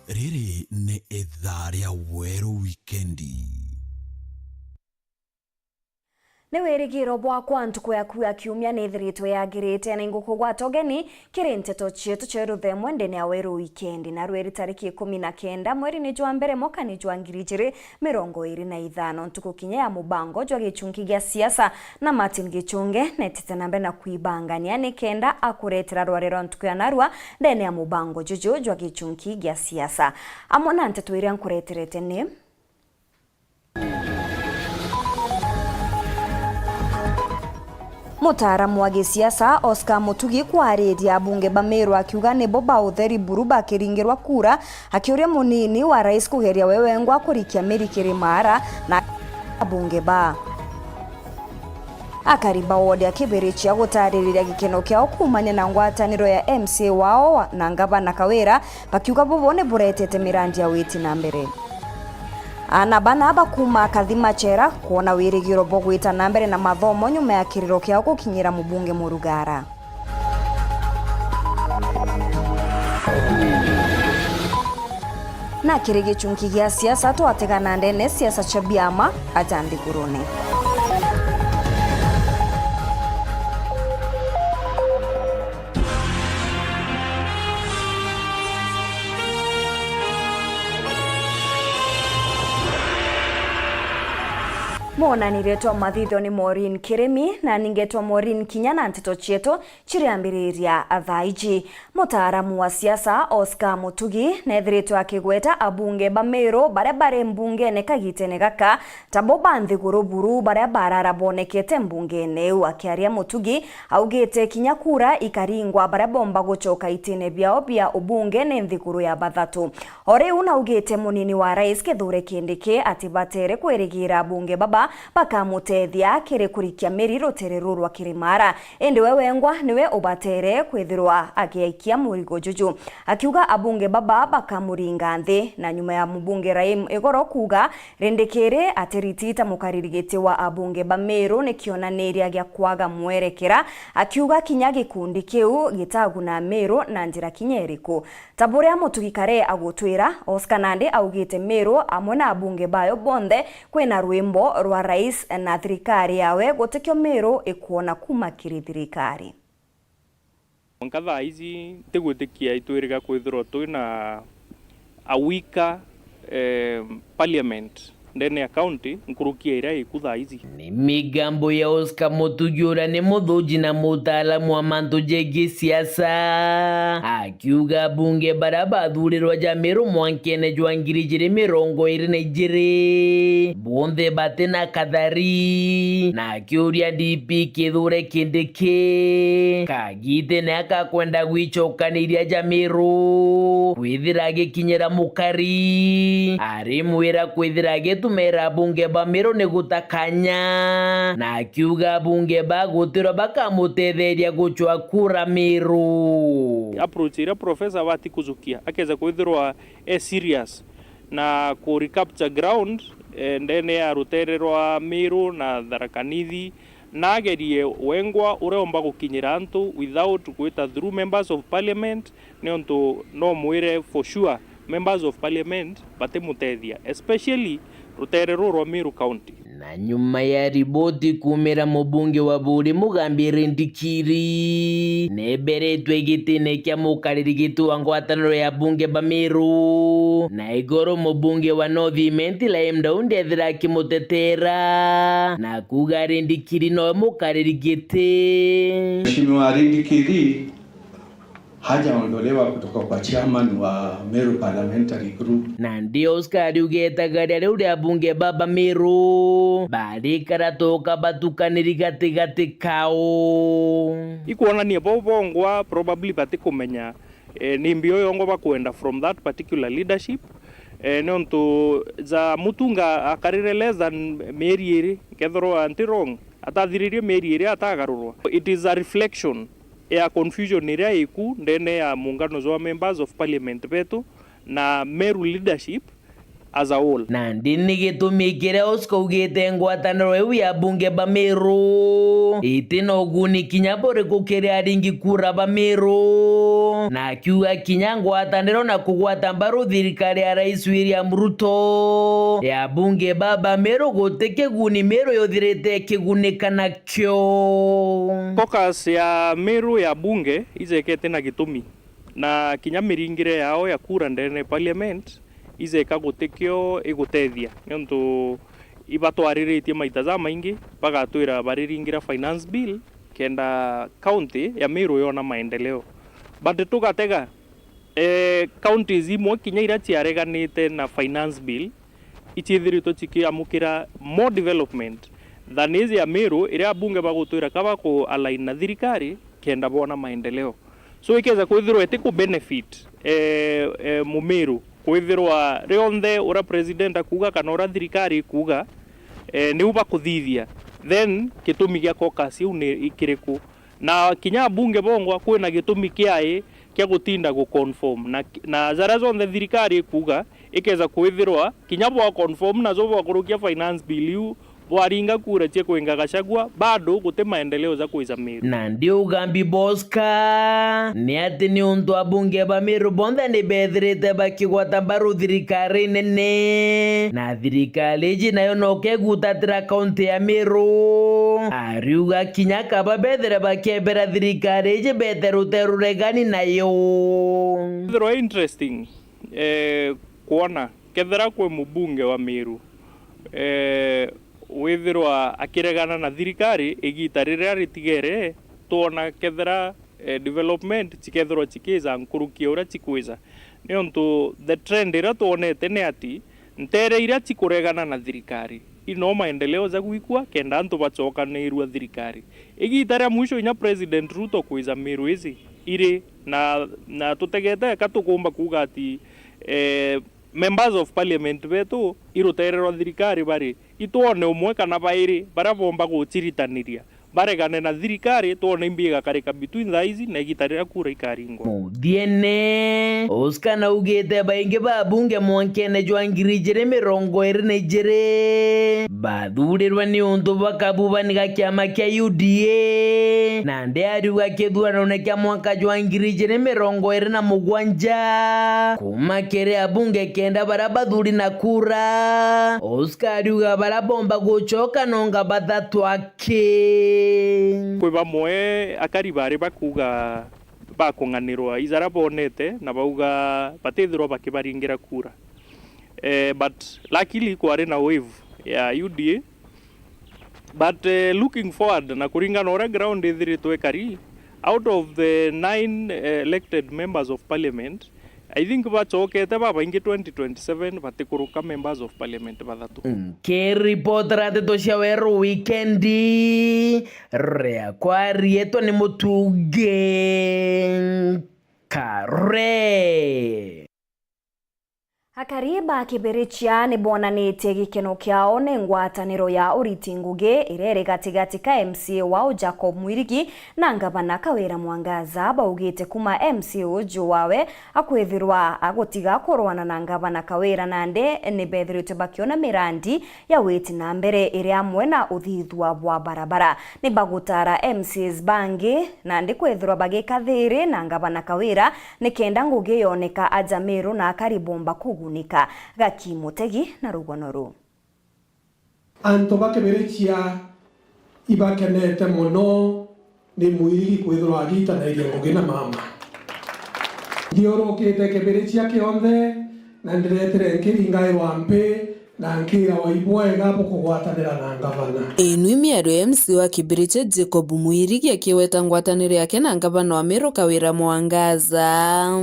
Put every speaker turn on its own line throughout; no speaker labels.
Riri nĩ ithaa rĩa Weru Wikendi.
Nĩ wĩrĩgĩrĩro bwakwa ntuku yaku ya kiumia nĩthiritwe yagĩrĩte na ingũkũgwata ũgeni kĩrĩ nteto cietu cia rũthemwe ndene ya Weru Wikendi na rweri tariki 19 mweri nĩ jwa mbere mwaka nĩ jwa 2025 ntuku kinya ya mubango jwa gĩchungi gĩa siasa na Martin Gichunge netete nambe na kuibangania nĩ kenda akuretera rwarero ntuku ya narua ndene ya mubango juju jwa gĩchungi gĩa siasa amona nteto iria nkureterete nĩ Mutaaramu wa gĩsiasa Oscar Mutugi kwarĩria bunge ba Meru akiuga nĩ boba utheri buru bakiringirwa kura akiuria munini wa rais kugeria wewengwa kurikia Mary Mara na bunge ba akariba wode akibirichia gutarĩrĩria gĩkeno kĩao kumania na ngwatanĩro ya MCA wao na Ngavana Kawira bakiuga bobone buretete mirandi ya witi na mbere ana bana bakuma kathima chera kuona wĩrĩgĩrĩro bo gwĩta na mbere na mathomo nyuma ya kĩrĩro kĩao gũkinyĩra mũbunge Murugara na kĩrĩ gĩchungi gĩa siasa twategana ndene siasa cha biama ajandi gurune Mona niretwa mathitho ni Maureen Kiremi na ningetwa Maureen Kinyana nteto chieto chiriambiriria athaiji mutaaramu wa siasa Oscar Mutugi nethiritwa akigweta abunge ba Meru bare mbunge ne kagitene gaka tabo banthiguru buru bare barara bonekete mbunge neu akiaria Mutugi augite kinya kura ikaringwa bare bomba gucoka itine biao bia ubunge ne nthiguru ya bathatu ore una ugite munini wa rais Kithure Kindiki atibatere kwirigira bunge baba bakamutethia kiri kurikia Mary rutere rurwa Kirimara ende wewengwa niwe ubatere kwithirwa agiaikia murigo juju akiuga abunge baba bakamuringa nthi na nyuma ya mbunge Raim Igoro kuga rendekere ateritita mukaririgite wa abunge ba Meru nikionaniria gya kwaga mwerekera akiuga kinya gikundi kiu gitaguna Meru na njira kinyeriko taburia Mutugikare agutwira Oscar Nandi augite Meru amona abunge bayo bonde kwena rwimbo rwa rais na thirikari yawe gutekyo Meru ikuona kuma kiri thirikari
Nkatha ici tigwitikia itwiriga kwithirwo twina a weaker parliament ndene ya county nkurukia iria ikutha ici
ni migambo ya Oscar Mutugi uria ni muthuji na mutaalamu wa mantu jegi siasa akiuga bunge bara bathurirwa ja Meru mwankene jwa 2022 bonthe batena kathari na akiuria DP Kithure Kindiki kagite ne akakwenda gwichokaniria ja Meru kwithira gikinyira mukari ari mwira kwithira tumera bunge ba Meru ne gutakanya na akiuga bunge ba gutiro bakamutetheria guchwa kura Meru
approach ira professor wati kuzukia akeza kwithirwa serious na ku recapture ground ndene ya rutererwa Meru na Tharaka-Nithi na agerie wengwa ureomba gukinyira antu without kwita through members of parliament nionto no mwire for sure members of parliament batemutethia especially ruterero rwa Meru County
na nyuma ya riboti kumera mubunge wa Buri Mugambi Rendikiri neberetwe gitine kya mukaririgito wa ngwataniro ya bunge ba Meru na Igoro mubunge wa North Laimda ndethira kimutetera na kuga Rendikiri no mukaririgite
Mheshimiwa Rendikiri hajaondolewa kutoka kwa chairman wa Meru Parliamentary Group.
Na ndio Oscar ugetaga riu ria bunge baba Meru bari karatoka batukaniri gati kao
ikuonania bobongwa probably batikumenya ni mbio yongo bakwenda from that particular leadership nonto za mutunga akarire less than Mary iri kethoro anti wrong atathiririe Mary iri atagarurwa. It is a reflection ya confusion iria iku ndene ya muungano wa members of parliament betu na Meru leadership as a whole.
Na ndini gitumi kiria Oscar ugite ngwataniro iu ya bunge ba Meru itina uguni kinya buriku kiria aringi kura ba Meru na akiuga kinya ngwataniro na kugwata mbaru thirikari ya Rais William Ruto ya bunge ba Meru guti kiguni Meru yuthirite kigunika nakyo.
Caucus ya Meru ya bunge izekete na gitumi na kinya miringire yao ya kura ndene parliament izeka gutikyo igutethia nontu ibatwariritie maita za maingi bagatwira bariringira finance bill kenda county ya Meru yona maendeleo but tugatega counties imwe kinya ira ciareganite na finance bill ichithirito chikiamukira more development than is ya Meru iria bunge bagutwira kaba ku align na thirikari kenda bona maendeleo so ikeza kwithirwa etiku benefit Mumeru kwithirwa rionthe ura president akuga kana ura thirikari kuga ni uba kuthithia then gitumi gia caucus iu ni ikiriku na kinya bunge bongwa kwina gitumi kiai kia gutinda gu conform na zara zonthe thirikari kuga ikeza kwithirwa kinya bwa conform na zo bwa kurukia finance bill iu bwaringa kura cie kwenga Gachagua bado gute maendeleo za kuiza Meru.
Na ndio ugambi Boska ni ati ni untu abunge ba Meru bonthe ni bethirite bakigwata mbaru thirikari nene na thirikari ji nayo no kegutatira kaunti ya Meru ariuga kinya kaba bethire bakebera thirikari ji betherute ruregani nayo.
Very interesting kuona kethera kwe mubunge wa Meru withirwa akiregana na thirikari igita riria ritigere tuona kethera development chikethirwa chikiza nkurukia ura chikwiza niontu the trend ira tuonete ni ati ntere ira chikuregana na thirikari ino maendeleo za gwikwa kenda antu bachokanirwa thirikari igita ria mwisho inya president Ruto kwiza Meru ici iri na tutegete katukumba kuga ati members of parliament betu irutererwa thirikari bari ituone umwe kana bairi barabomba guchiritaniria baregane na thirikari tuone imbiga kareka between thaizi na igitarira kura ikaringo
diene Oscar na ugete bainge ba bunge mwankene jwangiri jere mirongo erne jere bathurirwa ni untu bakabubaniga kiama kia UDA na nde ariuga kithurano ne kia mwaka jwangiri jere mirongo erne na mugwanja kuma kere abunge kenda barabathuri na kura Oscar ariuga barabomba guchoka nonga bathatu ake
kwe bamwe akari bari bakuga bakunganirwa izara bonete na bauga batethirwa bakibaringira kura but luckily kwari na wave ya UDA but looking forward na kuringana ora ground ithirito ekari out of the 9 elected members of parliament I think bachokete baba ingi 2027 batikuruka members of parliament bathatu
ke reporter toshia weru weekendi rea kwa rieto ni mutuge kare
Akariba Kibirichia ni bonanite gikeno kiao ne ngwataniro ya Uriti Ngugi irere gatigati ka MCA wao Jacob Mwirigi na ngabana Kawira Mwangaza baugite kuma MCA Juwawe akwethirwa agotiga korwana na ngabana Kawira nande ni bethirite bakiona mirandi ya weti na mbere iri amwe na uthithwa bwa barabara ni bagutara MCs bangi nande kwethirwa bagika thiri na ngabana Kawira ni kenda Ngugi yoneka aja Meru na akaribomba kugunika Gaki Mutegi na Rugonoru.
Anto bakeberichia ibakenete muno ni Mwirigi kwithirwa agitanaire Ngugi na mama. Ndiorokete keberichia kionthe na ndiretere nkiringairwa mpi na nkira waibwega bukugwatanira na ngavana.
Inu miario MC wa Kibiriche Jacob Mwirigi akiweta ngwataniro yake na ngavana wa Meru Kawira Mwangaza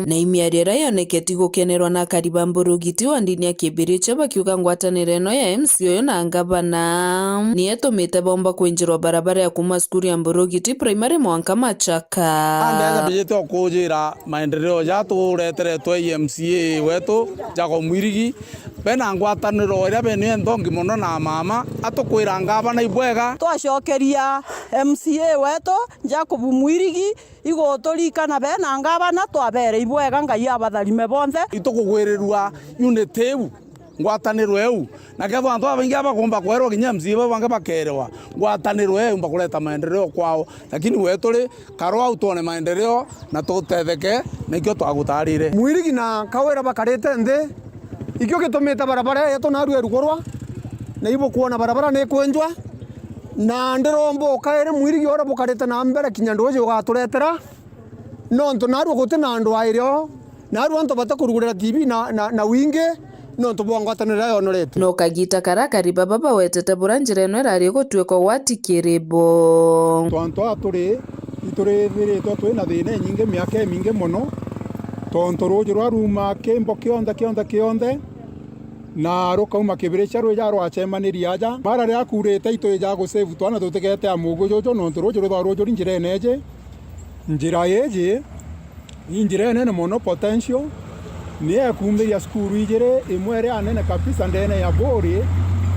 na imiario rayoneketi gukenerwa na Kariba Mburugiti wa ndini ya Kibiriche bakiuga ngwataniro eno ya MC oyo na ngavana ni etumite bomba kwinjirwa barabara ya kuma skuru ya Mburugiti primary Mwanka Machaka.
Andeza bijito kujira maendeleo ya turetere twa MCA wetu Jacob Mwirigi bena ngwataniro ria bene ndongi muno na mama atukwira ngavana ibwega
twacokeria MCA wetu Jacob Mwirigi igoturikana bena ngavana twabere ibwega ngai abatharime bonthe
itukugwirirwa unity ngwataniro eu na ketho antu abangi abakumba kwerwa kinya mziba banga bakerwa ngwataniro eu mbakuleta maendeleo kwao lakini weturi karo au tuone maendeleo na tutetheke nikyo twagutarire
mwirigi na kawera bakarete nde ikyo gitumite barabara yetu na rueru korwa na ibo kuona barabara ne kwenjwa na ndirombo kaire mwirigi ora bukarete na mbere kinya ndoje ugaturetera nonto naru gote na ndo airio naru anto batakurugurira TV na winge nonto bwangwatanira yonorete
no kagita karakari baba wetete buranjire no rari gutweko watikiribo
twanto aturi iturethire twatwe na thine nyinge miaka minge muno tonto rojo rwaruma kembo kionde na rokauma kibirecha roja rwachemaniria aja bara ria kurete ito ja go save twana tutegete amugo jojo nonto rojo rojo njire neje njira yeje injire nene mono potential ni akumbe ya skuru ijere imwere anene kabisa ndene ya bori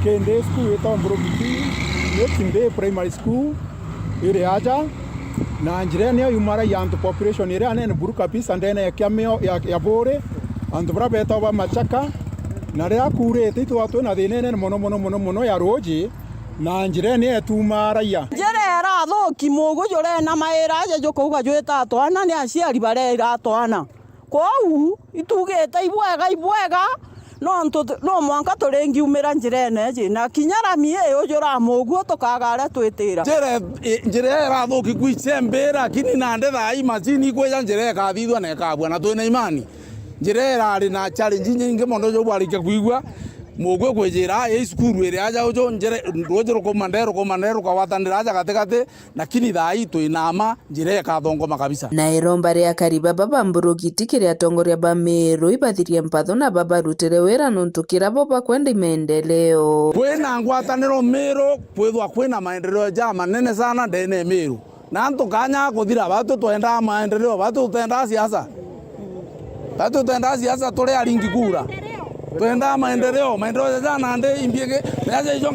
kende skuru etombrogi ne primary school ire aja na njire ne yumara yanto population ire anene buru kabisa ndene ya kiameo ya bori anto brabe etoba machaka na ria kurete ito watu na dine mono ya roji na njire ne etumara ya
Jerera thoki mugo jore na maira je joko uga jweta twana ni aciari barera twana kwau itugete ibwega no mwanka turengi umira njirene je na kinyara mie ojora mugo tukagara twitira
njire era thoki kwicembera kini nande thai macini kweja njire ka thithwa na kabwa na twina imani njire era ri na challenge nyingi mondo jo bwarike kuigwa mugwe kwejera e skuru ere aja ujo njere rojero komandero kwa watanira aja katekate lakini thai twinama njire ka thongoma kabisa
na iromba ria kariba baba mburugiti kiria tongoria Bamiru ibathirie mpatho na baba rutire wera nuntukira boba kwenda maendeleo
kwina ngwataniro Miru kwithwa kwina maendeleo ja manene sana ndene Miru na ntukanya kuthira batu twenda maendeleo batu twenda siasa tuli aringi kura twenda maendeleo jana nde imbiege naja ijo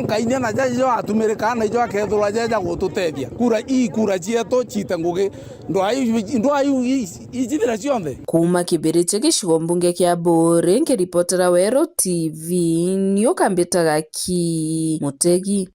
nkainia na jaji jo atumirika na ijo akethura jaja gututethia kura cieto cite ngugi ndo ayu ijithira cionthe
kuma Kibiriche gicigo mbunge kia Buri ngiripotera Wero TV nio kambitaga ki Mutegi.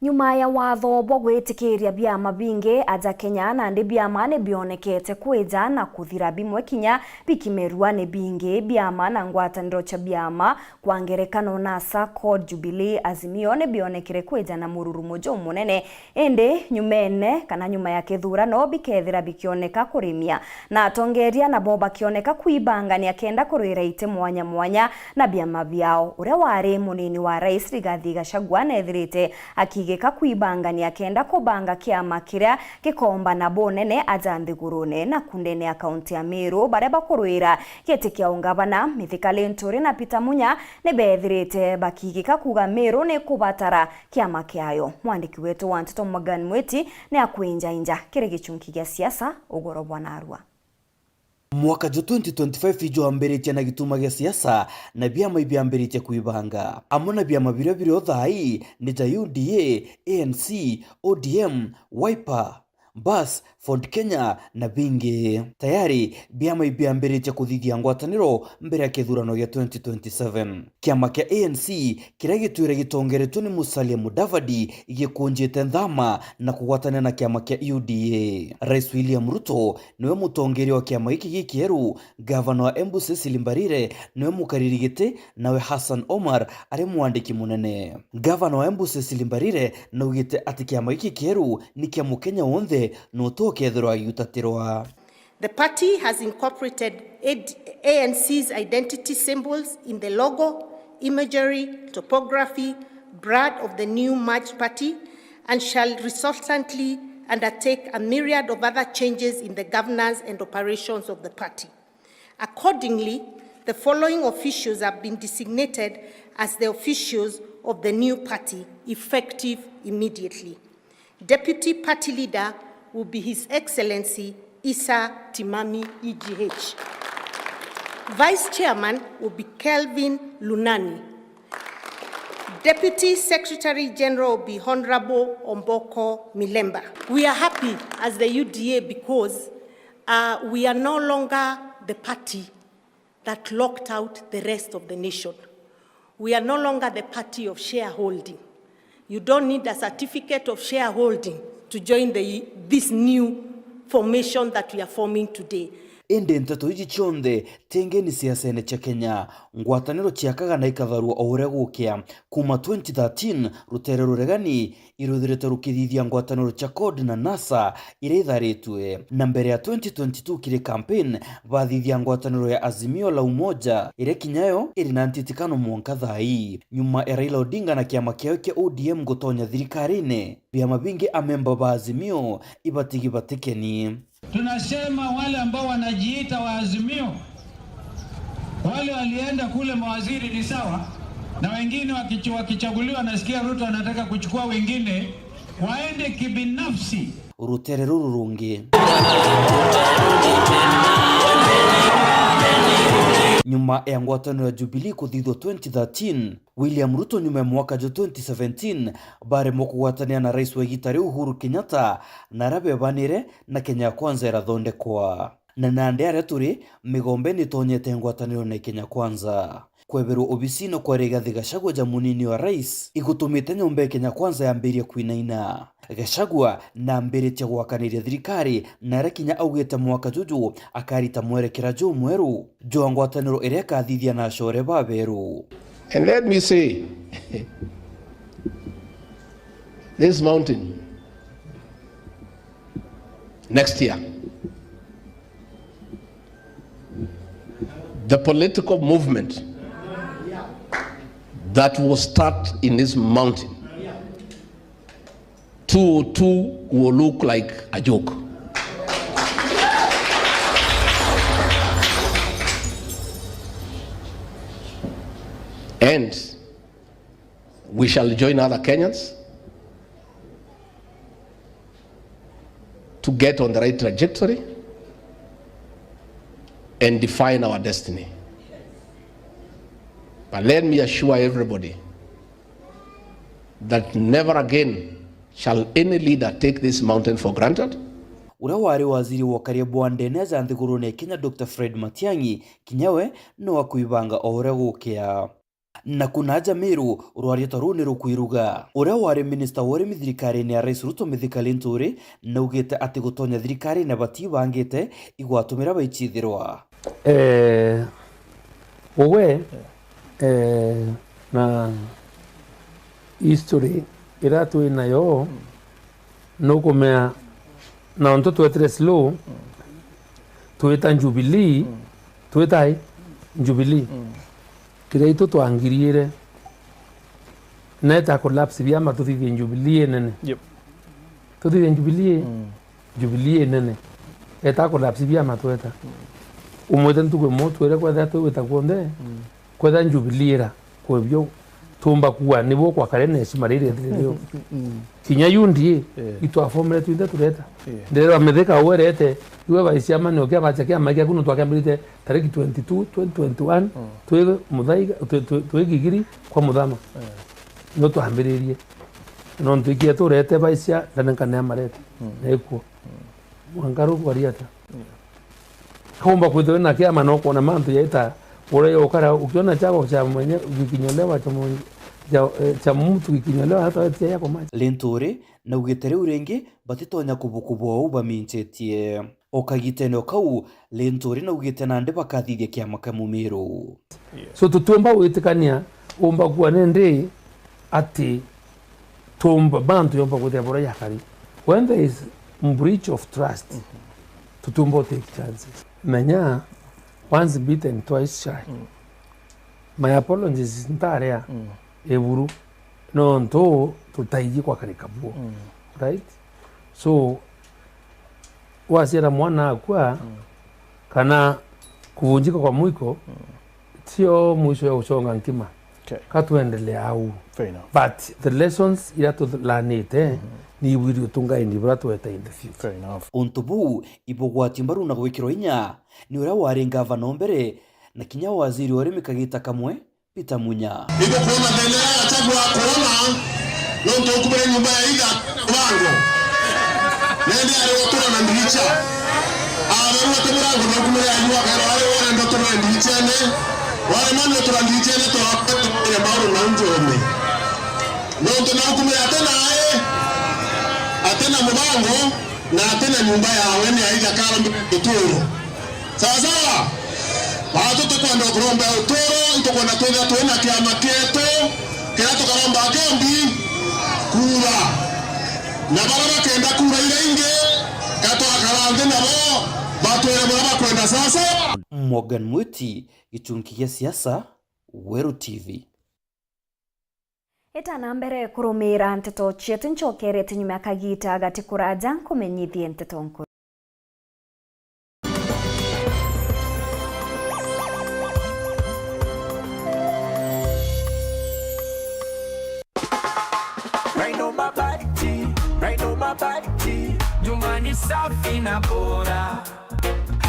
Nyuma ya watho bwa gwitikiria biama bingi aja Kenya na ndi biama ne bionekete kweja na kuthira bimwe kinya bikimerua ne bingi biama na ngwataniro cha biama kwa ngerekano NASA CORD Jubilee Azimio ne bionekire kweja na mururumo jo munene ende nyumene kana nyuma ya kithurano bikethira bikioneka kurimia na atongeria na boba kioneka kuibangania kenda kurwira ite mwanya na biama biao uria wari munini wa Rais Rigathi Gachagua na ethirite akigeka kuibangania kenda kubanga kiama kiria gikomba na bonene aja nthigurune na kundene akaunti ya Miru baria bakurwira gitikia ungavana Mithika Linturi na Peter Munya ne bethirite bakigeka kuga Miru ne kubatara kiama kiayo. Mwandiki wetu wa Ntoto Morgan Mweti ne akuinja kire gichunki gia siasa ugoro bwana Arua.
Mwaka jo 2025 ijo amberitia na gituma gia siasa na biama ibiamberitia kuibanga amona biama birio thai ni ta UDA, ANC, ODM, Wiper, Bas, Ford Kenya na bingi tayari biama ibiamberitia kuthigia ngwataniro mbere ya kithurano gia 2027 kiama kia ANC kiria gitwire gitongeretwo ni Musalia Mudavadi igikunjite nthama na kugwatana na kiama kia UDA. Rais William Ruto niwe mutongeri wa kiama hiki gikieru, gavana wa Embu Cecily Mbarire niwe mukariri giti, nawe Hassan Omar ari mwandiki munene. Gavana wa Embu Cecily Mbarire naugite ati kiama hiki kieru ni kia Mukenya wonthe no tokethirwa yutatirwa.
The party has incorporated ANC's identity symbols in the logo, imagery, topography, brand of the new merged party, and shall resultantly undertake a myriad of other changes in the governance and operations of the party. Accordingly, the following officials have been designated as the officials of the new party, effective immediately. Deputy Party Leader will be His Excellency Isa Timami EGH. Vice Chairman will be Kelvin Lunani. Deputy Secretary General will be Honorable Omboko Milemba. We are happy as the UDA because we are no longer the party that locked out the rest of the nation. We are no longer the party of shareholding. You don't need a certificate of shareholding to join this new formation that we are forming today.
Indi nteto iji chonde tenge ni siasa cha Kenya ngwataniro chiakaga na ikatharua oure gukia kuma 2013 rutere ruregani iruthirete rukithithia ngwataniro cha CORD na NASA ireitharitwe na mbere ya 2022 kiri campaign bathithia ngwataniro ya Azimio la Umoja ire kinyayo iri na ntitikano mwanka thai nyuma ya Raila Odinga na kiama kiao kia ODM gutonya thirikari-ini vyama vingi amemba ba Azimio ibatigi batikeni.
Tunasema wale ambao wanajiita wa Azimio, wale walienda kule mawaziri ni sawa, na wengine wakichaguliwa nasikia Ruto anataka kuchukua wengine, waende kibinafsi.
Rutere rurungi. Nyuma ya ngwataniro ya Jubilee kuthithwa 2013, William Ruto nyuma ya mwaka jo 2017 bare mokugwatania na rais wa gitari Uhuru Kenyatta na rabe banire na Kenya Kwanza irathondekwa na nande aria turi migombe ni tonyete ngwataniro na Kenya Kwanza kweberu obisino kwa Rigathi Gachagua jamunini wa rais igutumite nyombe Kenya Kwanza yambirie kuinaina Gachagua na mbere tia gwakaniria thirikari na rekinya augite mwaka juju akarita mwerekera jo mweru jo ngwataniro iria kathithia na shore baberu.
And let me say, this mountain next year, the political movement that will start in this mountain, 202 will look like a joke. And we shall join other Kenyans to get on the right trajectory and define our destiny. But let me assure everybody that never again shall any leader take this mountain for granted.
Ura wari waziri wa karibu wa ndeneza anthigurune Kenya Dr. Fred Matiang'i kinyawe no wakuibanga oure gukia. Na kuna Jamiru urwarita runi rukwiruga ura wari minister wari mithirikari ni ya Rais Ruto Mithika Linturi na ugite ati gutonya thirikari na batibangite igwatumira baichithirwa
owe na history iratu inayo no komea na onto tuetre slow tueta Jubilee tuetai Jubilee kireito twangiriere neta collapse biama tuthithie Jubilee nene tuthithie Jubilee nene eta collapse biama tueta umwete ntuko motwere kwa thatu weta kuonde kwa Jubilee ra kwa byo tumba kuwa nibo kwa karene simarire ndio kinya yundi itwa formula twinde tureta ndero ametheka werete iwe baisiama no kya bacha kya magia kuno twakambirite tariki 22 2021 twege mudhaiga twegigiri kwa mudhama no tuhambiririe no ntikia turete baisia ndanenkane amarete neko wangaru kwariata komba kwitwe na kya manoko na mantu yaita ore okara ukiona chako cha mwenye gikinyolewa cha mtu gikinyolewa hata wewe yako maji
Linturi na ugitere urengi batitonya kubukubwa uba minchetie okagiteno kau Linturi na ugitena nde bakathithia kiama kamumiru
so tutumba witikania umba kuwa nende ati tumba bantu yomba kutia bora yakari when there is breach of trust tutumba take chances menya once beaten twice shy my apologies ntarea eburu no nto tutaiji kwa kanikabuo right so wasira mwana kwa kana kuvunjika kwa mwiko sio mwisho ya usonga nkima katuendelea au but the lessons ila to lanete ni wiri utunga indi bratu eta in the future
untubu ibogwati mbaru na gwikiro inya ni ura wari gavana mbere na kinya waziri wari mikagita kamwe Peter Munya
ibo kuona bendera ya chagua kuona nonto kubere nyumba ya ida bango nende ari otura na ndicha wote murango no kumere ayuwa kero wale wale ndo turandichene wale mano turandichene to ya mauro na njome no tunakumere atena mubango na atena nyumba yawe ni aija kala mtoro sawa sawa watu tukwenda kuromba utoro tukwenda twena kiama keto kila tukaromba akambi kula na baraba kenda kula ile inge kato akalange nabo batwele baraba kwenda sasa.
Morgan Mwiti, gichungi gya siasa, Weru TV.
Etana mbere kurumira nteto chetu nchokere nyuma akagita gati kuraja kumenyithie nteto nkuru.
Mabati, nyumbani safi na bora.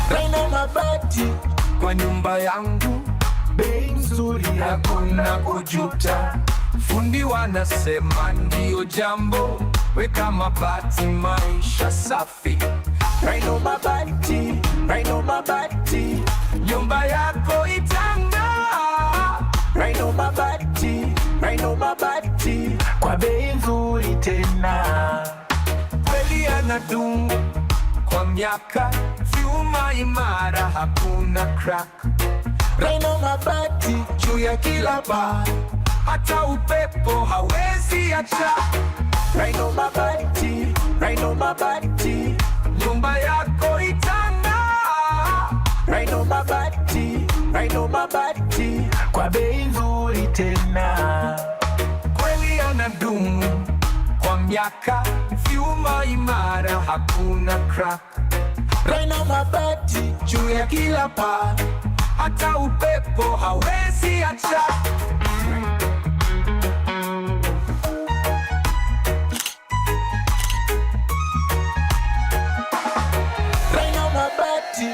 Raina mabati kwa nyumba yangu, bei nzuri hakuna kujuta. Fundi wanasema ndio jambo, weka mabati maisha safi. Raina mabati, nyumba yako itang'aa. Raina mabati, kwa bei nzuri tena. Kweli yanadumu kwa miaka, vyuma imara hakuna crack. Raina mabati juu ya kila paa, hata upepo hawezi acha. Raina mabati, nyumba yako itang'aa. Raina mabati, kwa bei nzuri tena. Kweli yanadumu kwa miaka, vyuma imara hakuna crack. Raina mabati juu ya kila paa, hata upepo hawezi acha. Raina mabati.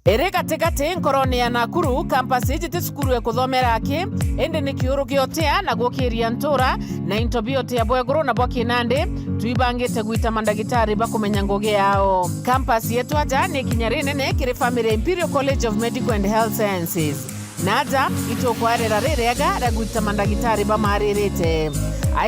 Ere katikati nkoroni ya Nakuru, kampasi ijite sukuru ya kuthomera aki, ende ni kiuru giotea na gukiria ntura, na intobiote ya Bweguru na Bwakinande, tuibangite gwita mandagitari bakumenya ngugi yao. Kampasi yetu aja ni kinyari nene kiri family Imperial College of Medical and Health Sciences. Naja, ito kwarera rerega ragwita mandagitari bamaririte.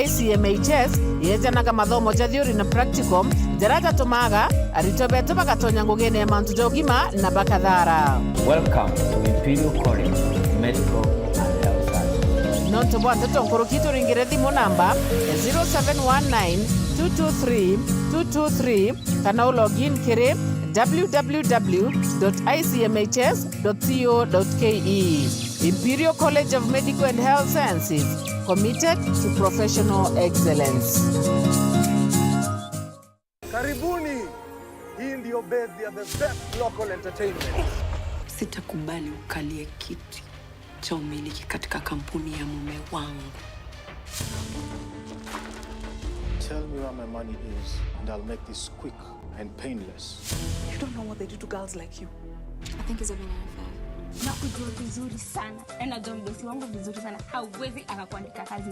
ICMHS yejanaga mathomo ja theory na practical jarata tumaga aritobeto bagatonya ngugene ya mantu jogima na bakathara.
Welcome to Imperial College of Medical and Health Sciences.
Nonto bwante tonkoro kitu ringire thimu namba 0719223223 kana login kire www.icmhs.co.ke. Imperial College of Medical and Health Sciences, committed to professional excellence.
Karibuni, hii ndio bed ya the best local entertainment.
Sitakubali ukalie kiti cha umiliki katika kampuni ya mume wangu.
Tell me where my money is and I'll make this quick and painless.
You don't know what they do to girls like you.
I think it's a very unfair. Na kujua vizuri sana. Na najua mdosi wangu vizuri sana. Hauwezi akakuandika kazi.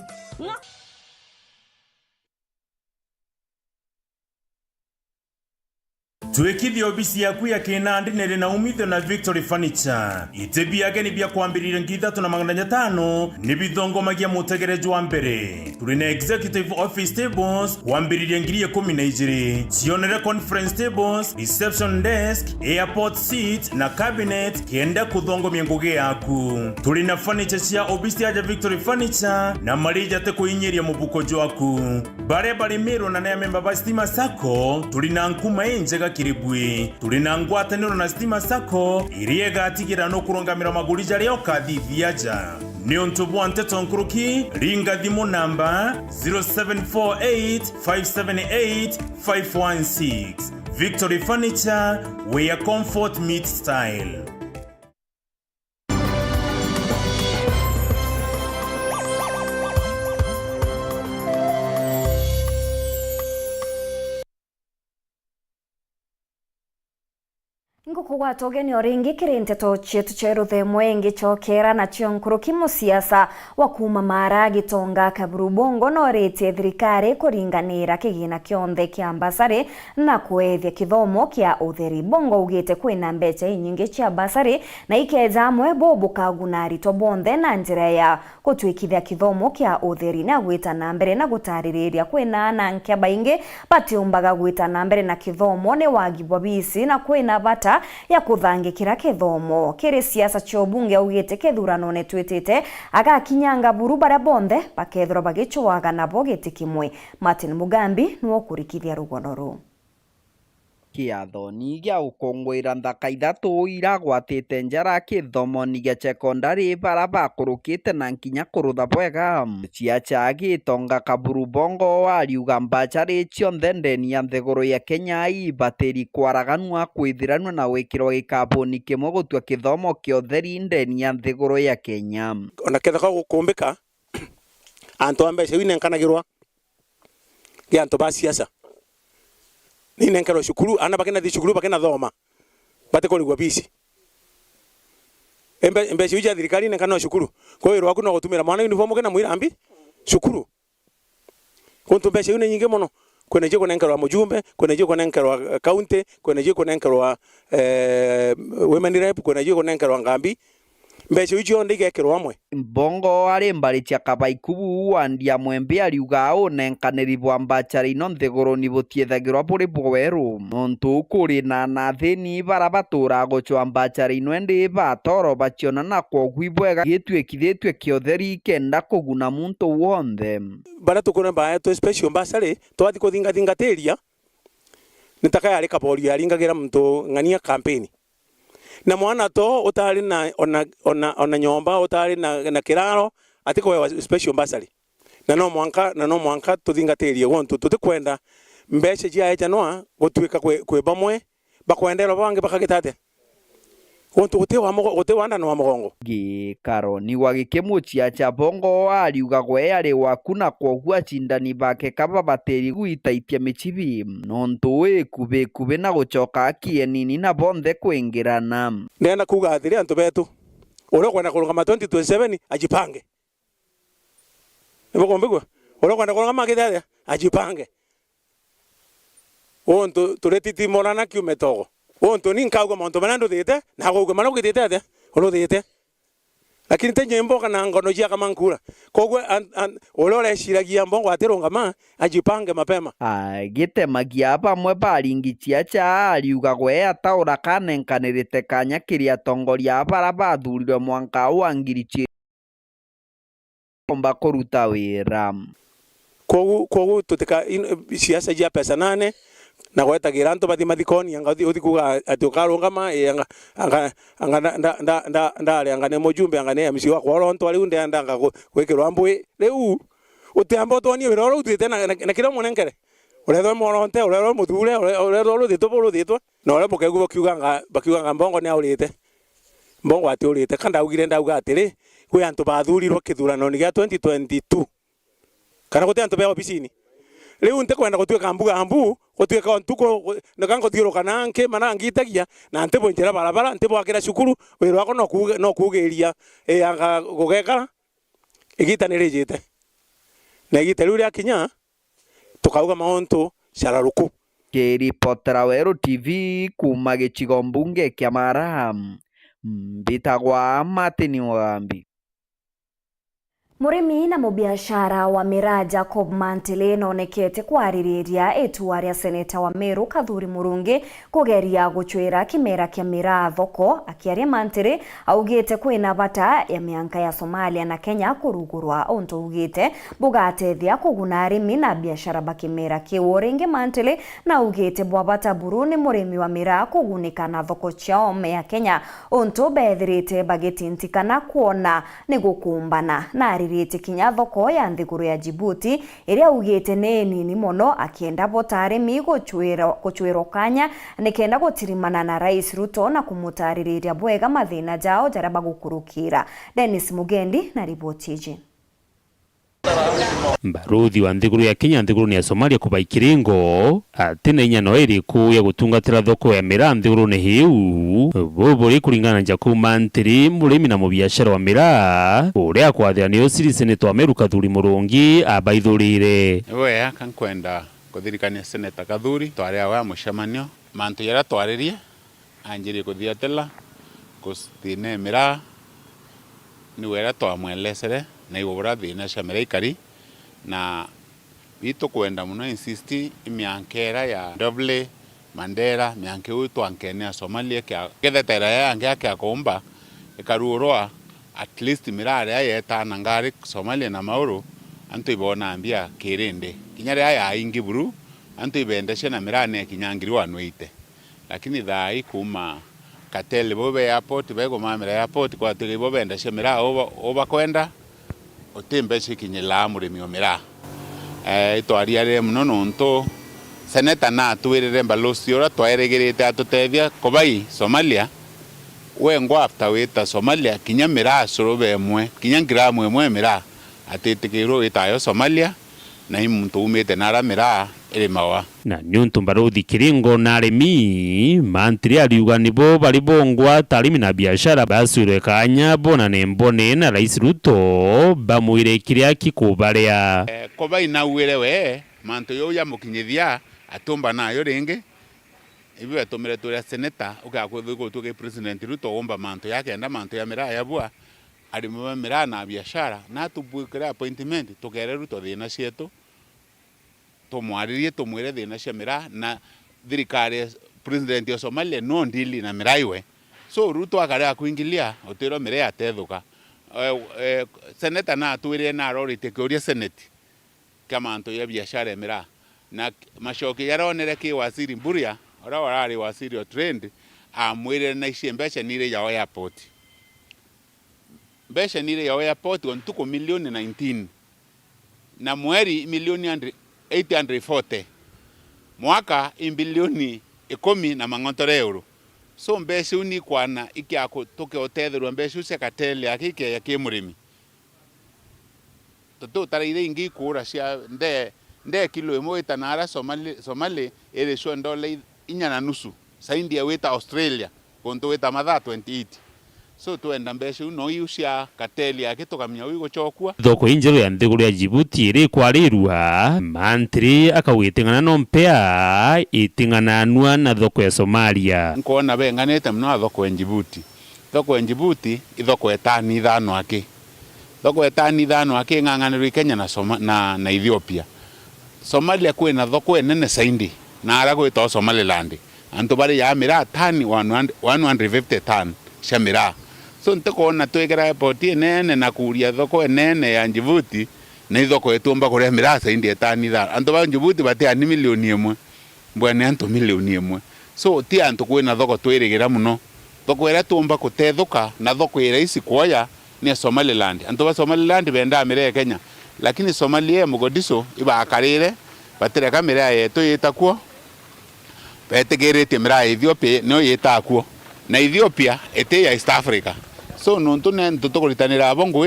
Twekithia obisi yaku ya Kinandi nere na umithio na Victory Furniture. Itebi yake ni bia kwambirira ngithatu na 500 ni bithongomagia mutegerejo wa mbere. Turi na executive office tables kwambirira ngiri 12. Cionere conference tables, reception desk, airport seat na cabinet kenda kuthongomia ngugi yaku. Turi na furniture cia obisi ya Victory Furniture na marija te kuinyeria mubuko jwaku. Bare mero na ya member ba Stima Sacco turi na nkuma enjega kiribwe. Turi na ngwataniro na Stima Sacco iriega atigira no kurongamira maguri jari okathithiaja. Nionto bwante tonkuruki ringa thimu namba 0748578516. Victory Furniture, where comfort meets style.
Ngukugwa togeni oringi kirinteto chetu cheruthe mwengi chokera na chionkuru kimusiasa wa kuma mara gitonga Kaburubongo norete thirikari kuringanira kigina kionthe kia basari na kuethia kithomo kia utheri. Bongo ugite kwina mbeca inyingi cia basari na ikeja amwe bobukaguna arito bonthe na njira ya gutwikithia kithomo kia utheri na gwita na mbere na gutaririria kwina ananke baingi batiumbaga gwita na mbere na kithomo ni wagibwa bisi na kwina bata ya kuthangikira kithomo. Kiri siasa cio bunge ugite kithurano ne twitite agakinyanga buru bara bonthe bakethro bagichwaga nabo giti kimwe. Martin Mugambi nuo kurikithia rugonoru.
Kiathoni gia ukongwira nthaka ithatu iragwatite njara kithomo ni gia secondary bara bakurukite na nkinya kurutha bwega. Ciaca gitonga Kaburubongo ariuga mbachari cionthe ndeni ya nthiguru ya Kenya ibatiri kwaraganua kwithiranwa na wikirwo gikabuni kimwe gutua kithomo kio theri ndeni ya nthiguru ya Kenya.
Ona ketha gukumbika antu ambeca winenkanagirwa gia antu ba siasa ni nenkero shukuru ana bakena di shukuru bakena thoma bate ko ligwa bisi embe shija thirikari nenkano shukuru ko iro akuno gutumira mwana uniform kena mwirambi shukuru kuntu mbeca une nyinge mono kwene je konenkero mujumbe kwene je konenkero county kwene je konenkero women rep kwene je konenkero ngambi mbeca icio ndigekirwo amwe.
Bongo ari mbari cia Kabaikubu wandia mwembe ariuga unenkaniri bwa mbachari ino nthiguru ni butiethagirwa buri bweru nontu kuri na nathini bara batura gochwa mbachari ino ndi batoro bachiona na kogwi bwega gitwekithitwe kiotheri kenda kuguna muntu wonthe
bara tukuna ba to special mbasare twathi kuthingathingateria nitaka yari kabori yaringagira muntu ngania campaign na mwana to utari na ona nyomba utari na kiraro atiko wa special basari na no mwanka tuthingaterie wontu tutikwenda mbeca cia eja noa gutwika kwe bamwe bakwendera bange bakagitate wontu uti wanda no mugongo
gikaro ni wagikimuchia cha Bongo ariuga gwe ari wakuna kogwa chindani bake kaba bateri guitaitia michibi nontu kube na gucoka kienini na bonthe kwingirana
ndenda kuga athiri antu betu uri kwenda kurungama 2027 ajipange nibo mbigwa uri kwenda kurungama githare ajipange wontu turetiti morana kiume togo wontu ni nkauga monto manando thite na gauga mano githite ate olo thite lakini tenye mboka na ngono cia kama nkura kogwe olore shiragia mbongo atirungama ajipange mapema
gitemagia bamwe baringicia cha ariuga gwe ataura kanenkanirite kanya kiria tongoria bara bathurirwe mwanka wa ngirichi komba kuruta wira
kogu tutika siasa ya pesa nane na gweta giranto bathi mathikoni anga uthi kuga ati ukarungama anga ndale mujumbe anga ne MC wa kwaronto ali unde anga gwikirwa mbui riu utiamba toni wira uthite na kira munenkere uretho moronte uretho muthure uretho ruthito burithitwa na ure mukegu bakiuga mbongo ni aurite mbongo ati urite kanda augire ndauga atiri kwi antu bathurirwo kithurano ni gya 2022 kana guti antu be obisini riu nte kwenda gutwika mbu gutwika ntuko nakango thiuruka nanke manangitagia na nte bonjera barabara nte bwakira cukuru wira wako no kugeria anga gugeka igita nirijite na igita riu ria kinya tukauga maonto shararuku
kiripotera Weru TV kuma gicigo mbunge kia Mara mbitagwa Martin Mugambi.
Murimi na mubiashara wa Mira Jacob Mantile nonekete kwaririria etua ria seneta wa Meru Kathuri Murungi kugeria guchwira kimera kia Mira thoko akiaria Mantile augite kwina bata ya mianka ya Somalia na Kenya kurugurwa onto ugite bugatethia kuguna arimi na biashara bakimera kiuringi Mantile na ugite bwabata buruni murimi wa Mira kugunika na thoko ciao ya Kenya onto bethirite bagitintikana kuona ni gukumbana na kinya thoko ya nthiguru ya Djibouti iria ugite ne nini mono akienda botare mi gochwero kanya nikenda gotirimana na Rais Ruto na kumutariria bwega mathina jao jaraba gukurukira. Dennis Mugendi na ripoti hii.
Mbaruthi wa nthiguru ya Kenya nthiguru ni ya Somalia kubai kiringo atina inya no iriku ya gutungatira thoko ya miraa nthiguru ni hiu buburi kuringana nja kuma ntiri murimi na mubiashara wa miraa uria kwathira ni Citizen Twameru Kathuri Murungi abaithurire
we kankwenda kuthirikania Seneta Kathuri twaria wa mushamanio mantu yara twaririe anjiri kuthiatela kustine miraa ni wera twamwelesere na igobora thina cia miraa ikari na bitu kwenda muno insisti imiankera ya double Mandera mianke uto ankenia Somalia kya gethetera yange akya komba ikaruroa at least mirare ya etana ngari Somalia na mauru antu ibona ambia kirinde kinyare ya ingi buru antu ibendeshe na mirane kinyangirwa nwite lakini thai kuma katele bobe airport bego mamira airport kwa tege bobe endeshe mira oba kwenda otembeshe kinyela murimi omira itwariare muno nonto seneta na tuwirire mbalosi ora twaeregerete atutethia kobai Somalia wengo after weta Somalia kinya mira sorobe mwe kinya gramu mwe mira atetekero itayo Somalia na imuntu umete nara mira mawa
na nyuntu Mbaruthi kiringo na arimi mantri ariuga nibo bari bongwa tarimi na biashara basure kanya bona nembone na Rais Ruto bamwire kiria kikubaria
koba inawire we manto yo ya mukinyithia atomba nayo ringi ibi atomire turia seneta ukakwithuko tuke President Ruto omba manto yake enda manto ya mira ya bua arimi mira na biashara na tubukira appointment tukere Ruto thina cietu tumwaririe tumwire thina cia mira na thirikari President ya Somalia no ndili na mira iwe so Ruto akaria kuingilia utiro mira ya tethuka seneta na tuire na rorite kuria seneti kama anto ya biashara mira na mashoki yaronere ki waziri Mburia ora warari waziri o trend amwire na ici mbeca nire ya airport mbeca nire ya airport on tuko milioni 19 na mweri milioni 840 mwaka imbilioni 10 na mangontore euro so mbeca uni kwana ikiako toke othetherwa mbeca ucia katele akike ya kimurimi toto tarire ingi kura cia nde kilo imwe tanara Somali ere sho ndole inya na nusu saindi ya weta Australia konto weta matha 28 so tuenda mbeca no iucia kateli akitokamya uigo chokwa
thoko injero ya nthiguru ya Djibouti iri kwarirwa mantri akawitingana no mpea itingana nua na thoko ya Somalia
nkona benganete mno thoko ya Djibouti ithoko etani thano aki thoko etani thano aki nganganiro Kenya na Ethiopia Somalia kwena thoko enene saindi na ara gwita Somaliland antu bari ya mira tani 150 ton shamira so ntekona twegera airport nene na kuria thoko nene ya Djibouti na ithoko etumba kuria mira saindi etani tha antu ba Djibouti bate ani milioni imwe mbwane antu milioni imwe so ti antu kwena thoko twirigera muno thoko era tumba kutethuka na thoko ira isi kuoya ni Somaliland antu ba Somaliland benda mira Kenya lakini Somalia Mogadishu iba akarire batire kamera yetu yitakuo betegerete mira Ethiopia no yitakuo na Ethiopia ete ya East Africa so nontu nento tukuritanira bongo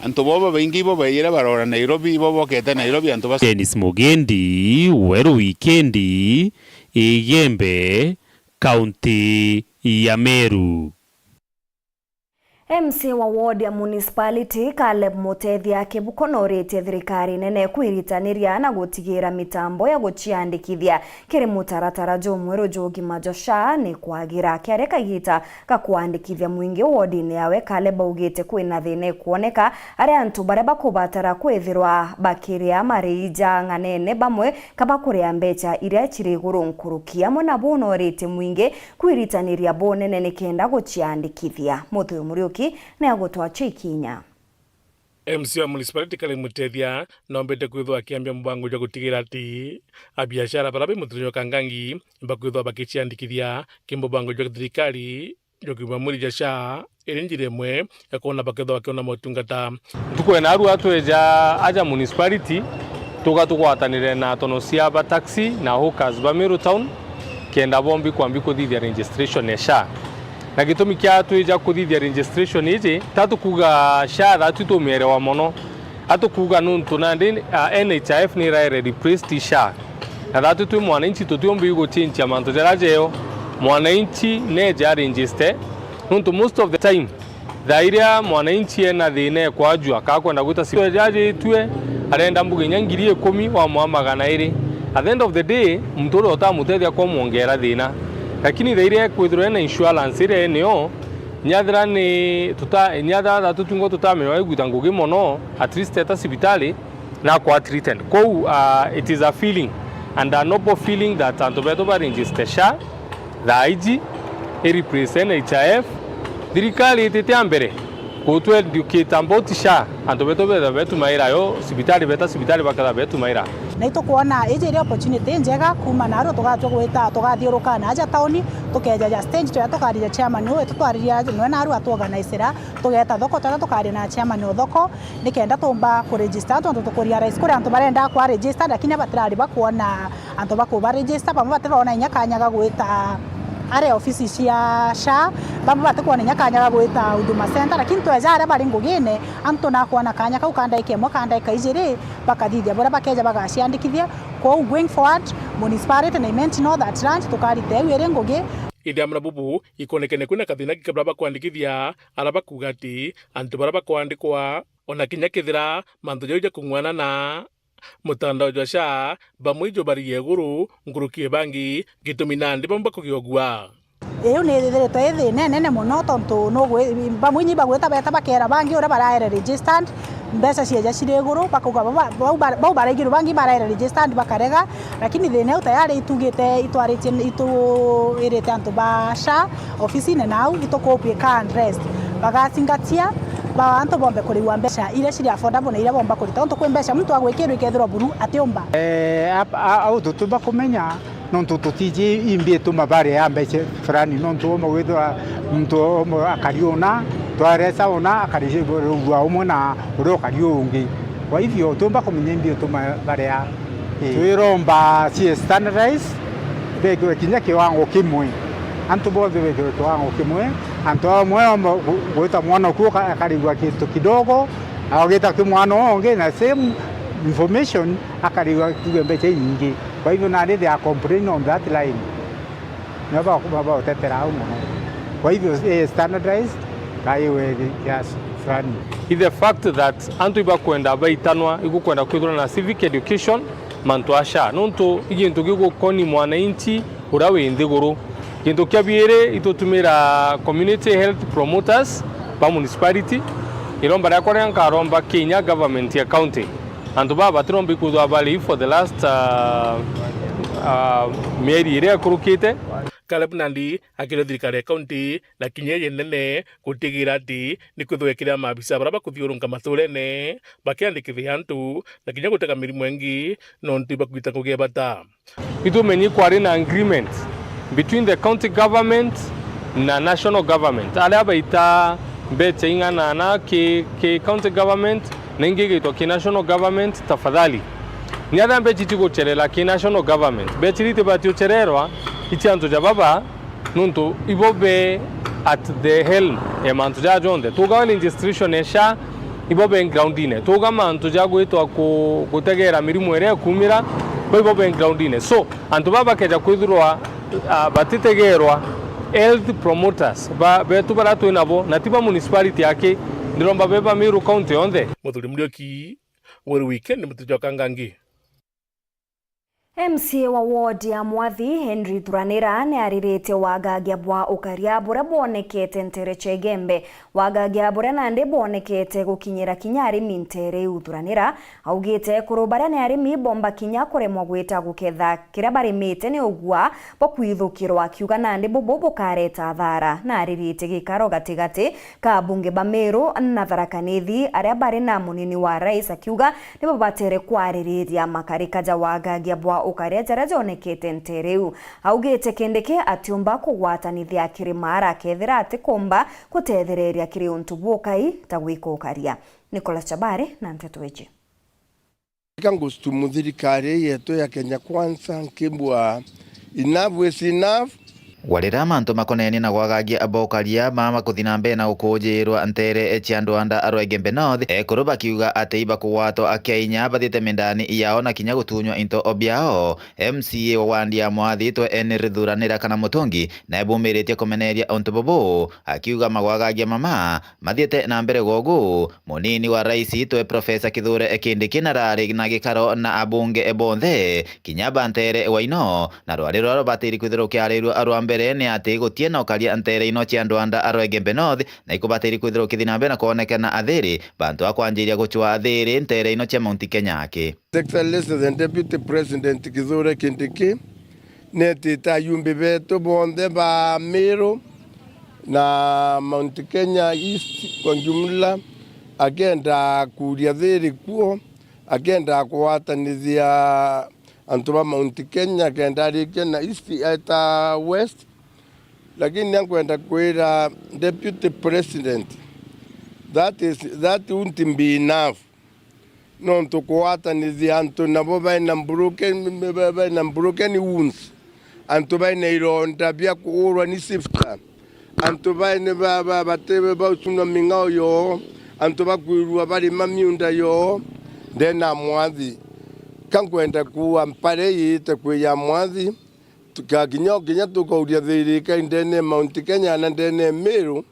antu bobo bengi bobo yera barora Nairobi bobo kete Nairobi antu bas
Dennis Mugendi weru weekendi Igembe County ya Meru.
MC wa ward ya municipality Caleb Mutethia kibukonorete thirikari nene kwiritanĩria na gũtigĩra mitambo ya gũciandĩkithia kĩrĩ mũtaratara jomweru jogi majosha ni kwagira kĩarĩ kaigita kakwandĩkithia mwingi ward-inĩ yawe. Caleb augĩte kwĩna thĩna kuoneka arĩa antu bare bakubatara kwithirwa bakiria marĩija ng'anene bamwe kabakuria mbeca iria cirĩ igũrũ nkurukia mona bonorete mwingi kwiritanĩria bonene nikenda gũciandĩkithia. Muthuyu Muriuki na gutwacha ikinya.
MC wa municipality Caleb Mutethia nombete kwithwa akiambia mbango ja gutigira ati abiashara barabe mutrinyo kangangi mbakwithwa bakichiandikithia kimbo bango ja thirikari jokiwa muri jasha irinjire mwe yakona bakethwa bakiona motungata
tukwena aru atweja aja municipality tukwatanire na tono cia ba taxi na hawkers ba Meru town kenda bombi kwambi kuthithia registration ya SHA na gitumi kia twija kuthithia registration iji tatu kuga SHA thatu tumerewa mono atukuga nuntu nandi NHIF ni raire replace SHA na datu tu mwananchi tutuombi go change amanto jarajeo mwananchi ne ja register nuntu most of the time dhairia mwananchi ena thine kwa jua kakwenda guta sio jaje tue arenda mbuge nyangirie 10 wa mwamagana iri at the end of the day mtoro otamutethia kwa muongera thina lakini dhairia kwithirwe na insurance ire neo nyathira ni nyathira tutungo tutamenya iguta ngugi mono at least eta sibitali na kwa treated ko it is a feeling and a noble feeling that antobeto ba register SHA the IG represent NHIF dirikali itetiambere kutu educate about SHA antobeto betu maira yo sibitali beta sibitali bakala betu maira
na itukuona ije opportunity njega kuma naro tugatwa gwita tugathiuruka na aja tauni tukeja stage twa tukarija chairman we tutwariria no naru atuorganizera tugeta thoko twa tukari na chairman o thoko nikenda tumba ku register tondu tukuria rais kuri antu barenda kwa register lakini batirari bakuona antu bakuba register bamwe batirona nyakanyaga gwita are ofisi cia SHA bamwe batikwana nyakanyaga gwita huduma center lakini tweja are bari ngugine antu na kuona kanya kau kandaike mo kandaika ijiri bakathithia bora bakeja bagaciandikithia kwa going forward municipality na meant know that ranch tukarite wire ngugi
Idi amna bubu ikonekene kuna kathina kikababa kwandikithia araba kugati antu baraba kwandikwa ona kinya kithira mantu joja kungwana na mutandao jwa SHA bamwijo bari yeguru ngurukie bangi gituminandi bamba kugiogwa
iyo ni thiretwe thine nene muno tontu no bamwinyi bagweta beta bakera bangi ora baraire registered mbeca cieja cire guru bakuga bau baraigirwo bangi baraire registered bakarega lakini thine utayari itugite itwaritie itu irete antu ba SHA ofisi ne nau itokopie can rest bagasingatia bantu bombe kuriwa mbeca ile ciri affordable na ile bomba kurita tontu kwi mbeca mtu agwikirwo ikethirwo buru atiomba
au tutuba kumenya nontu tutiji imbie tumabare ya mbeca fulani nontu mwithwa mtu akariona twaresa ona akarishigwa umwe na uro kario ungi kwa hivyo tumba kumenya imbie tumabare ya twiromba ci standardize bego kinya kiwango kimwe antu bothe bego kiwango kimwe antu amwe gwita mwana ku akarigwa kitu kidogo au gita kimwana onge na same information akarigwa mbeca nyingi kwa hivyo na they are complaining on that line naba kubaba utetera au mwana kwa hivyo standardized kaiwe yes frani
the fact that antu iba kwenda baitanwa igukwenda kwithura na civic education mantu asha nontu igintu gigukoni mwananchi urawe ndiguru kintu kiabire itutumira community health promoters ba municipality iromba rakora nkaromba Kenya government ya county antu baba trombi kudwa bali for the last mieri ire kurukite
Caleb Nandi akiro thirikari ya county na kinyeje nene gutigira ati ni kuthwekira mabisa baraba kuthiurunga mathurene bakiandikithia antu na kinya gutega mirimu engi nontu bakwita kugia bata
itumenyi kwari na agreement between the county government na national government ala baita mbeche ingana na ke county government ningi gito ki national government tafadhali nyada mbeche tigucherera ki national government beche rite batiochererwa ichanzo ja baba nuntu ibobe at the helm e mantu ja jonde tuga registration ya SHA ibobe ground ine tuga mantu ja gwitwa gutegera mirimu ere kumira ibobe ground ine so antu baba keja kwithirwa batitegerwa health promoters betu baratu nabo natiba municipality yake ndiromba beba Miru county onde
muthuri mlioki wori weekend mutujoka ngangi
MCA wa ward ya Mwathi Henry Thuranira ni aririte wagagia bwa ukaria bure bonekete ntereche gembe wagagia bure nande bonekete gukinyira kinyari mintere Thuranira augite kurubara ni arimi bomba kinya kuremwa gwita guketha kira bari mite ni ogwa bokwithukirwa kiuga nande bobo kareta thara na aririte gikaro gatigati ka bunge Bamiru na Tharakanithi aria bari na munini wa rais akiuga ni babatere kwaririria makarika ja wagagia bwa ukaria jaraja onekete ntereu augite kendeke atiumba kugwatanithia kirimara kethira atikomba kutethereria kiri untu bukai tagwiko ukaria Nicolas Chabare na Nteto Weje
kangustu muthirikari yetu ya Kenya Kwanza nkibwa enough is enough Warira mantu makoneni na gwagagia abokaria mama kuthina mbe na ukujirwa ntere chiandu anda Arwegembe North ekuru bakiuga ati ibakuwato akeinya bathite mindani yao na kinya gutunywa into obiao. MCA wa wandi ya Mwathi to enrithuranira kana mutungi na ebumiritie kumeneria onto bobo akiuga magwagagia mama mathiete na mbere gogo. Munini wa rais to Profesa Kithure Kindiki na rari na gikaro na abunge ebonthe kinyaba ntere waino na rwariro batiri kwithirukia ariru arwa mbere ni ati gutie na ukaria ntere ino chiandu anda Arwegembe North na ikubatiri kwithiro kithina mbere na kuonekana athiri bantu akwanjiria guchwa athiri ntere ino chia Mount Kenya ki.
Excellency the Deputy President Kithure Kindiki netita yumbi betu bonde ba Meru na Mount Kenya East kwa jumla agenda kuria thiri kuo agenda kuwatanithia antuba Mount Kenya agenda rikia na East eta West, lakini yankwenda kwira Deputy President that won't be enough. Non to kuwatanithia antu nabo baina broken wounds antu baina ironda bia kuurwa ni sifta antu baina batebe bausuna mingao yo antu bakwirwa bari mamiunda yo ndena Mwathi kankwenda kuwa mpare yite kwe Mwathi tukaginyo kinya tukauria thiri ka ndene Mount Kenya na ndene Meru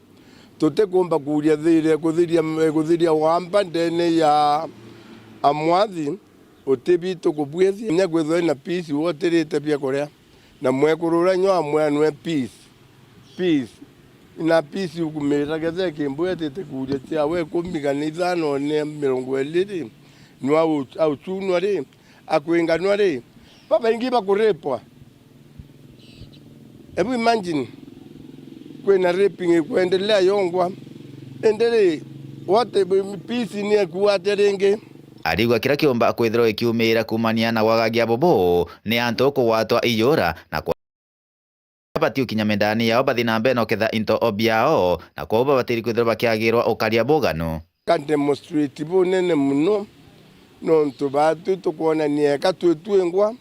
tutekumba kuria thiri kuthiria wamba ndene ya Mwathi utebi tukubwezi nya gwetho na peace woterete bia korea na mwekurura nyo amwe peace ina peace ukumira gethe kimbwete te kuria tia we kumiganitha no ne 20 no au chunwa ri akwinganwa ri baba ingi bakurepwa. Ebu imagine kwena raping kuendelea yongwa endele wote peace ni kuwaterenge
arigwa kira kiomba kwithiro ikiumira kumania na gwagagia bobo ni antu kuwatwa iyura na kwa batio kinyamendani yao bathina mbe no ketha into obiao na kwa batiri kwithiro bakiagirwa ukaria bogano
kan demonstrate bonene muno no ntubatu tukuona ni eka twetwengwa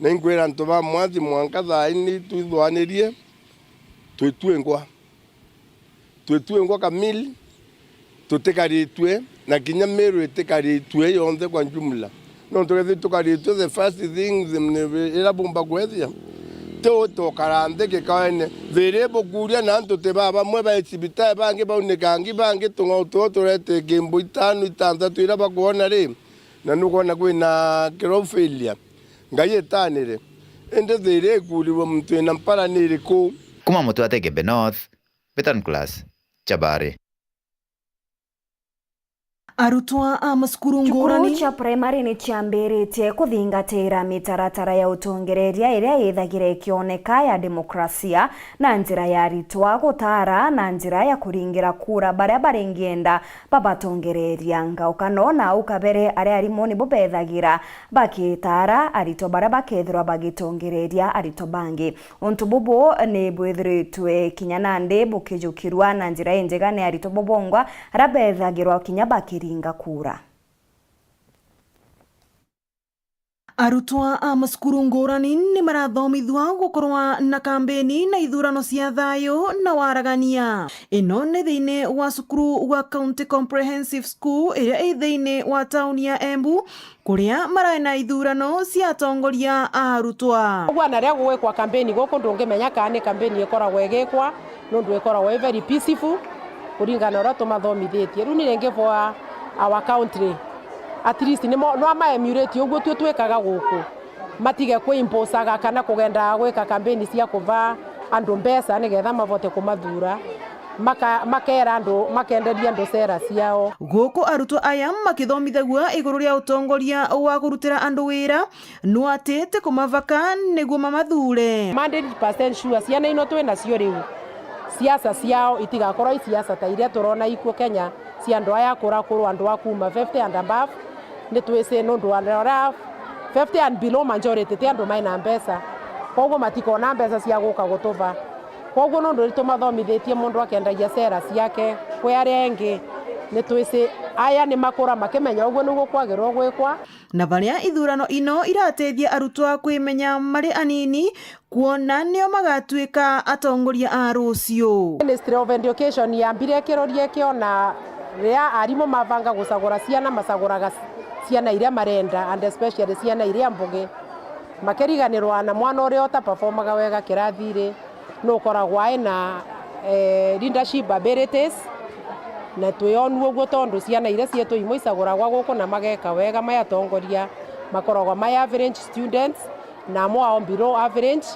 na ingwira ntuba Mwathi mwanka thaini twithwanirie twetwengwa kamili tutikaritwe na kinya Meru itikaritwe yonthe kwa jumla no tugethi tukaritwe the first thing ila bomba gwethia to karande ke kaene verebo kuria na nto te baba mwe ba exhibita bange ba unekangi bange tunga utotorete gembo itanu itandatu ira bakuona ri na nukona kwina crofailia ngaye tanire ende thire kuliwa mtu na mpara niri ku
kuma mutu Arwegembe North Betan Class Chabari.
Arutwa a masukuru ngurani cha primary ni chiambiritie kuthingatira mitaratara ya utongereria iria yithagira ikioneka ya demokrasia na njira ya aritwa gutara na njira ya kuringira kura baria baringienda babatongereria ngaukano na ukabere aria arimoni bobethagira bakitara arito baria bakethirwa bagitongereria arito bangi untu bubu ni bwithiritwe kinyanande bukijukirwa na njira enjega ni arito bobongwa rabethagirwa kinya bakiri kura. Arutwa a masukuru ngurani ni marathomithwa gukorwa na kambeni na ithurano cia thayo na waragania. Ino ni thiini wa sukuru wa County Comprehensive School iria i thiini wa tauni ya Embu kuria marae na ithurano cia atongoria a arutwa.
Gwana ria gwekwa kambeni guku ndungimenya kana ni kambeni ikoragwo igikwa nundu ikoragwo very peaceful kuringana ora tumathomithitie riu ni ringivwa our country at least no amaemurate uguo twekaga guku matige kuimposaga kana kugenda gwika kampeni cia kuva andu mbeca nigetha mavote kumathura makera andu makenderia andu cera ciao guku arutwo aya makithomithagua iguru ria utongoria wa kurutira andu wira no atete kumavaka niguo mamathure 100% sure ciana ino twina cio riu siasa ciao itigakorwo siasa ta iria turona ikuo Kenya cia andu aya kurakurwa andu akuma 50 and above ni twese no ndu ara 50 and below majority ti andu maina mbeca koguo matikona mbeca cia guka gutuva koguo no ndu tumathomithitie mundu akendagia cera ciake kwe aria engi nĩ twĩci aya nĩ makũra makĩmenya ũguo nĩguo kwagĩrĩirwo gwĩkwa.
Na varia ithurano ino irateithia arutwo kwĩmenya marĩ anini kuona nĩo magatuĩka atongoria a rũciũ.
Ministry of Education yambire kĩroria kĩo na rĩa arimũ mabanga gũcagũra ciana macagũraga ciana iria marenda and especially ciana iria mbuge makĩriganĩrwo na mwana ũrĩa ũtaperformaga wega kĩrathi-rĩ no ũkoragwo na leadership abilities na twĩonu ũguo tondũ ciana iria cietũ imwe icagũragwa gũkũ na mageka wega mayatongoria makoragwo my average students na mo below average.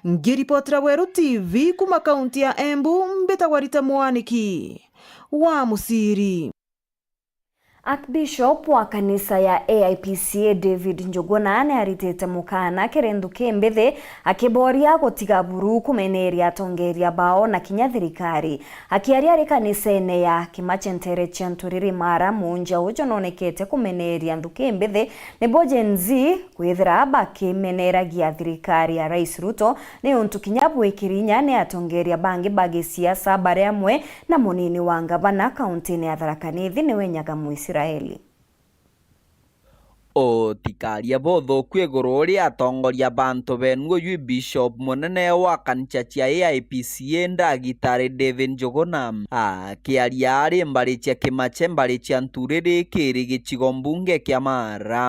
Ngiripotera Weru TV kuma kaunti ya Embu, mbetagwa Rita Mwaniki wa Musiri.
Archbishop wa kanisa ya AIPCA David Njuguna nĩ aritĩte mũkana kĩrĩndũ kĩmbithi akĩboria gũtiga buru kumeneria atongeria bao na kinya thirikari akĩaria arĩ kanisa-inĩ ya Kimachentere cia Nturiri Mara munja ũcio nonekete kumeneria nthuki mbithi nĩbo Gen Z kwithira bakĩmeneragia thirikari ya Rais Ruto nĩ untu kinya bwĩkirinya nĩ atongeria bangi bagi siasa bare amwe na munini wa ngavana kaunti-inĩ ya Tharaka Nithi nĩwe Nyagamu Israeli.
O tikaria botho kwiguru ria atongoria bantu benuo yu bishop munene wa kanisa cia AIPCA Ndagitari David Njuguna akiaria ari mbari cia Kimache mbari cia Nturiri kiri gicigo mbunge kia Mara.